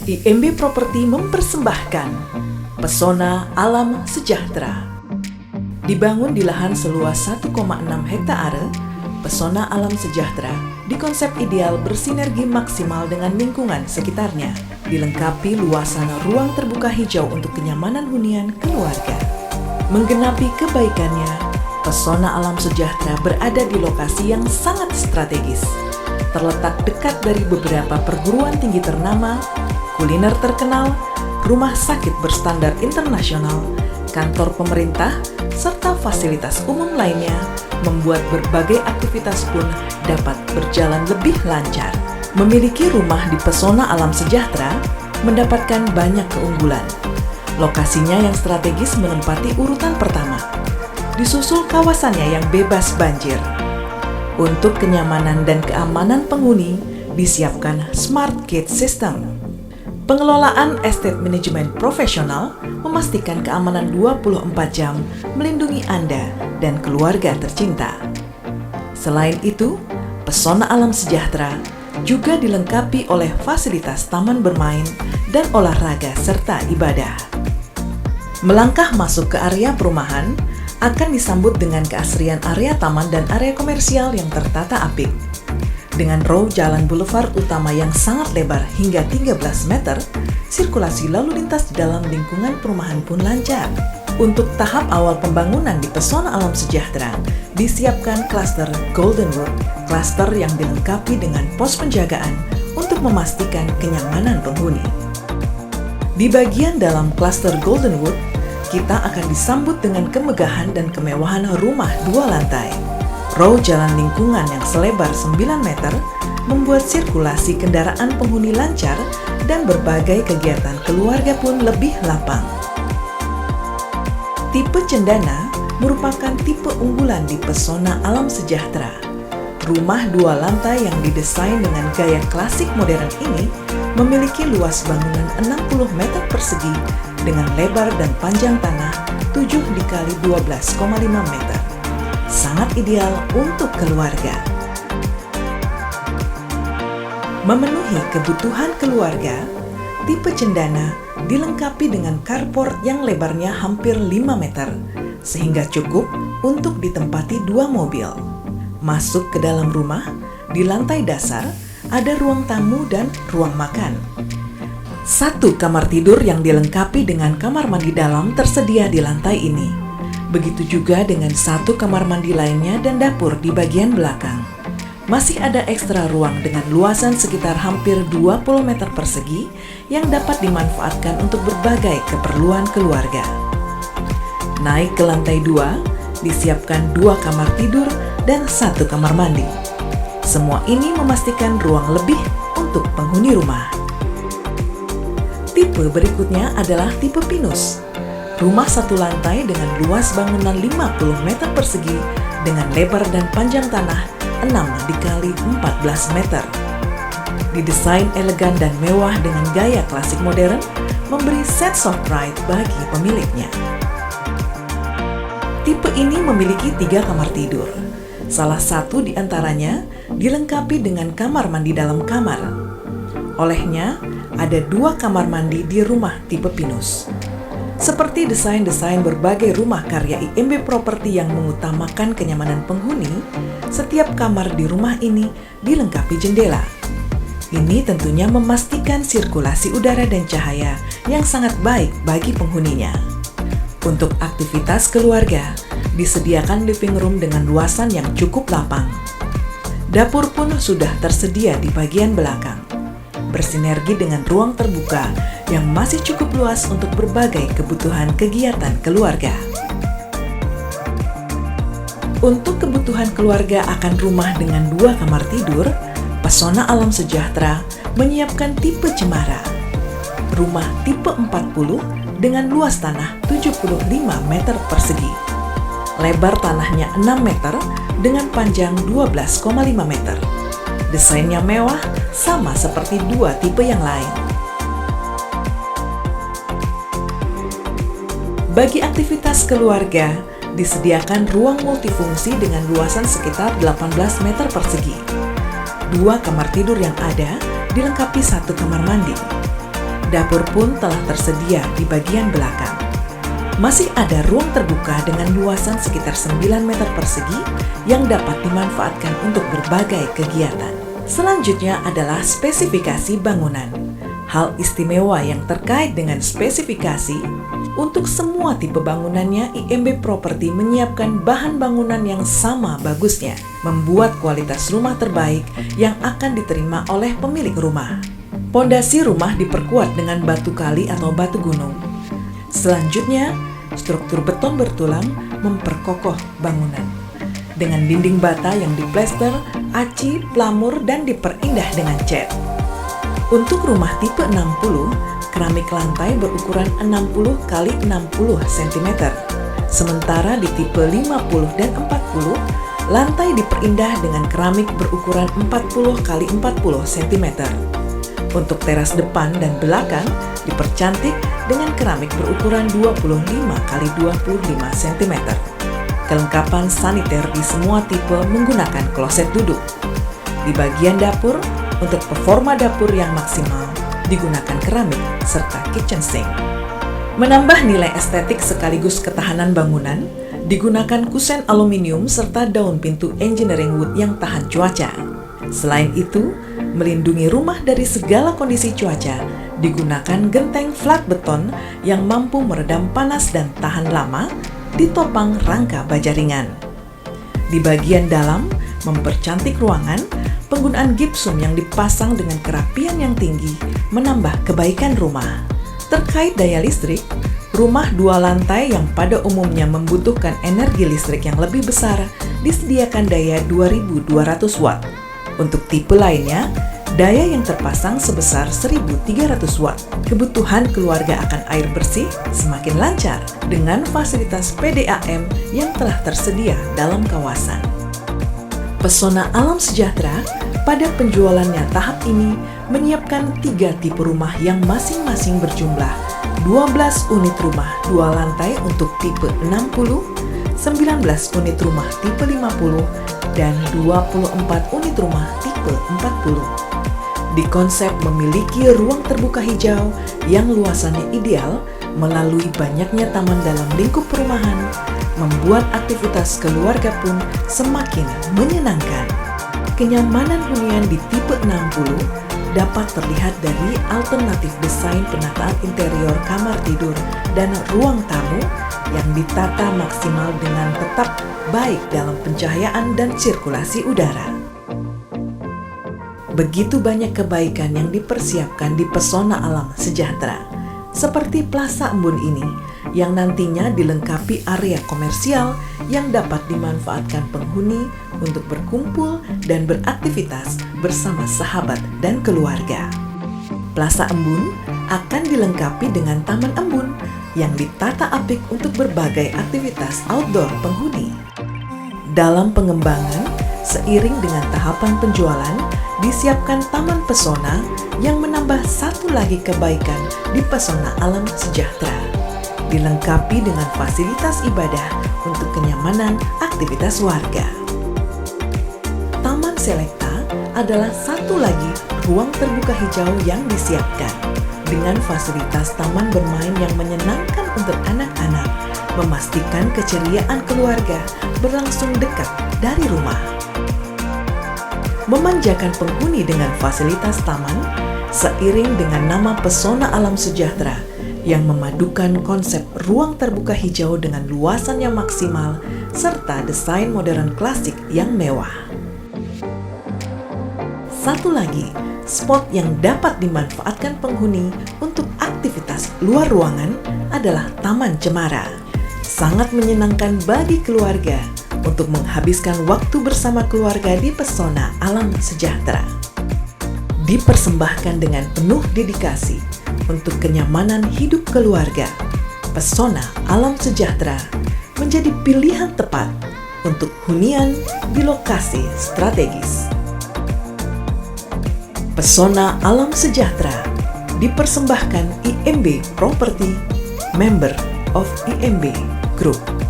IMB Property mempersembahkan Pesona Alam Sejahtera. Dibangun di lahan seluas 1,6 hektare, Pesona Alam Sejahtera dikonsep ideal bersinergi maksimal dengan lingkungan sekitarnya, dilengkapi luasan ruang terbuka hijau untuk kenyamanan hunian keluarga. Menggenapi kebaikannya, Pesona Alam Sejahtera berada di lokasi yang sangat strategis, terletak dekat dari beberapa perguruan tinggi ternama, kuliner terkenal, rumah sakit berstandar internasional, kantor pemerintah, serta fasilitas umum lainnya, membuat berbagai aktivitas pun dapat berjalan lebih lancar. Memiliki rumah di Pesona Alam Sejahtera mendapatkan banyak keunggulan. Lokasinya yang strategis menempati urutan pertama, disusul kawasannya yang bebas banjir. Untuk kenyamanan dan keamanan penghuni, disiapkan Smart Gate System. Pengelolaan estate manajemen profesional memastikan keamanan 24 jam melindungi Anda dan keluarga tercinta. Selain itu, Pesona Alam Sejahtera juga dilengkapi oleh fasilitas taman bermain dan olahraga serta ibadah. Melangkah masuk ke area perumahan akan disambut dengan keasrian area taman dan area komersial yang tertata apik. Dengan row jalan boulevard utama yang sangat lebar hingga 13 meter, sirkulasi lalu lintas di dalam lingkungan perumahan pun lancar. Untuk tahap awal pembangunan di Pesona Alam Sejahtera, disiapkan klaster Goldenwood, klaster yang dilengkapi dengan pos penjagaan untuk memastikan kenyamanan penghuni. Di bagian dalam klaster Goldenwood, kita akan disambut dengan kemegahan dan kemewahan rumah 2 lantai. Row jalan lingkungan yang selebar 9 meter membuat sirkulasi kendaraan penghuni lancar dan berbagai kegiatan keluarga pun lebih lapang. Tipe cendana merupakan tipe unggulan di Pesona Alam Sejahtera. Rumah 2 lantai yang didesain dengan gaya klasik modern ini memiliki luas bangunan 60 meter persegi dengan lebar dan panjang tanah 7 x 12,5 meter. Sangat ideal untuk keluarga. Memenuhi kebutuhan keluarga, tipe cendana dilengkapi dengan carport yang lebarnya hampir 5 meter, sehingga cukup untuk ditempati 2 mobil. Masuk ke dalam rumah, di lantai dasar ada ruang tamu dan ruang makan. 1 kamar tidur yang dilengkapi dengan kamar mandi dalam tersedia di lantai ini. Begitu juga dengan 1 kamar mandi lainnya dan dapur di bagian belakang. Masih ada ekstra ruang dengan luasan sekitar hampir 20 meter persegi yang dapat dimanfaatkan untuk berbagai keperluan keluarga. Naik ke lantai 2, disiapkan 2 kamar tidur dan 1 kamar mandi. Semua ini memastikan ruang lebih untuk penghuni rumah. Tipe berikutnya adalah tipe pinus. Rumah 1 lantai dengan luas bangunan 50 meter persegi dengan lebar dan panjang tanah 6 x 14 meter. Didesain elegan dan mewah dengan gaya klasik modern, memberi sense of pride bagi pemiliknya. Tipe ini memiliki 3 kamar tidur. Salah satu di antaranya dilengkapi dengan kamar mandi dalam kamar. Olehnya, ada 2 kamar mandi di rumah tipe pinus. Seperti desain-desain berbagai rumah karya IMB Property yang mengutamakan kenyamanan penghuni, setiap kamar di rumah ini dilengkapi jendela. Ini tentunya memastikan sirkulasi udara dan cahaya yang sangat baik bagi penghuninya. Untuk aktivitas keluarga, disediakan living room dengan luasan yang cukup lapang. Dapur pun sudah tersedia di bagian belakang, bersinergi dengan ruang terbuka yang masih cukup luas untuk berbagai kebutuhan kegiatan keluarga. Untuk kebutuhan keluarga akan rumah dengan 2 kamar tidur, Pesona Alam Sejahtera menyiapkan tipe cemara. Rumah tipe 40 dengan luas tanah 75 meter persegi. Lebar tanahnya 6 meter dengan panjang 12,5 meter. Desainnya mewah, sama seperti 2 tipe yang lain. Bagi aktivitas keluarga, disediakan ruang multifungsi dengan luasan sekitar 18 meter persegi. 2 kamar tidur yang ada dilengkapi 1 kamar mandi. Dapur pun telah tersedia di bagian belakang. Masih ada ruang terbuka dengan luasan sekitar 9 meter persegi yang dapat dimanfaatkan untuk berbagai kegiatan. Selanjutnya adalah spesifikasi bangunan. Hal istimewa yang terkait dengan spesifikasi, untuk semua tipe bangunannya IMB Property menyiapkan bahan bangunan yang sama bagusnya, membuat kualitas rumah terbaik yang akan diterima oleh pemilik rumah. Pondasi rumah diperkuat dengan batu kali atau batu gunung. Selanjutnya, struktur beton bertulang memperkokoh bangunan. Dengan dinding bata yang diplester, aci, plamur, dan diperindah dengan cat. Untuk rumah tipe 60, keramik lantai berukuran 60 x 60 cm. Sementara di tipe 50 dan 40, lantai diperindah dengan keramik berukuran 40 x 40 cm. Untuk teras depan dan belakang dipercantik dengan keramik berukuran 25 x 25 cm. Kelengkapan saniter di semua tipe menggunakan kloset duduk. Di bagian dapur, untuk performa dapur yang maksimal, digunakan keramik serta kitchen sink. Menambah nilai estetik sekaligus ketahanan bangunan, digunakan kusen aluminium serta daun pintu engineering wood yang tahan cuaca. Selain itu, melindungi rumah dari segala kondisi cuaca, digunakan genteng flat beton yang mampu meredam panas dan tahan lama, ditopang rangka baja ringan. Di bagian dalam, mempercantik ruangan, penggunaan gipsum yang dipasang dengan kerapian yang tinggi menambah kebaikan rumah. Terkait daya listrik, rumah 2 lantai yang pada umumnya membutuhkan energi listrik yang lebih besar disediakan daya 2200 watt. Untuk tipe lainnya, daya yang terpasang sebesar 1300 watt. Kebutuhan keluarga akan air bersih semakin lancar dengan fasilitas PDAM yang telah tersedia dalam kawasan. Pesona Alam Sejahtera pada penjualannya tahap ini menyiapkan 3 tipe rumah yang masing-masing berjumlah 12 unit rumah 2 lantai untuk tipe 60, 19 unit rumah tipe 50, dan 24 unit rumah tipe 40. Di konsep memiliki ruang terbuka hijau yang luasannya ideal melalui banyaknya taman dalam lingkup perumahan, membuat aktivitas keluarga pun semakin menyenangkan. Kenyamanan hunian di tipe 60 dapat terlihat dari alternatif desain penataan interior kamar tidur dan ruang tamu yang ditata maksimal dengan tetap baik dalam pencahayaan dan sirkulasi udara. Begitu banyak kebaikan yang dipersiapkan di Pesona Alam Sejahtera, seperti Plaza Embun ini, yang nantinya dilengkapi area komersial yang dapat dimanfaatkan penghuni untuk berkumpul dan beraktivitas bersama sahabat dan keluarga. Plaza Embun akan dilengkapi dengan Taman Embun yang ditata apik untuk berbagai aktivitas outdoor penghuni. Dalam pengembangan, seiring dengan tahapan penjualan, disiapkan Taman Pesona yang menambah satu lagi kebaikan di Pesona Alam Sejahtera, dilengkapi dengan fasilitas ibadah untuk kenyamanan aktivitas warga. Taman Selekta adalah satu lagi ruang terbuka hijau yang disiapkan dengan fasilitas taman bermain yang menyenangkan untuk anak-anak, memastikan keceriaan keluarga berlangsung dekat dari rumah. Memanjakan penghuni dengan fasilitas taman, seiring dengan nama Pesona Alam Sejahtera yang memadukan konsep ruang terbuka hijau dengan luasan yang maksimal serta desain modern klasik yang mewah. Satu lagi, spot yang dapat dimanfaatkan penghuni untuk aktivitas luar ruangan adalah Taman Cemara. Sangat menyenangkan bagi keluarga untuk menghabiskan waktu bersama keluarga di Pesona Alam Sejahtera. Dipersembahkan dengan penuh dedikasi untuk kenyamanan hidup keluarga, Pesona Alam Sejahtera menjadi pilihan tepat untuk hunian di lokasi strategis. Pesona Alam Sejahtera dipersembahkan IMB Property, member of IMB Group.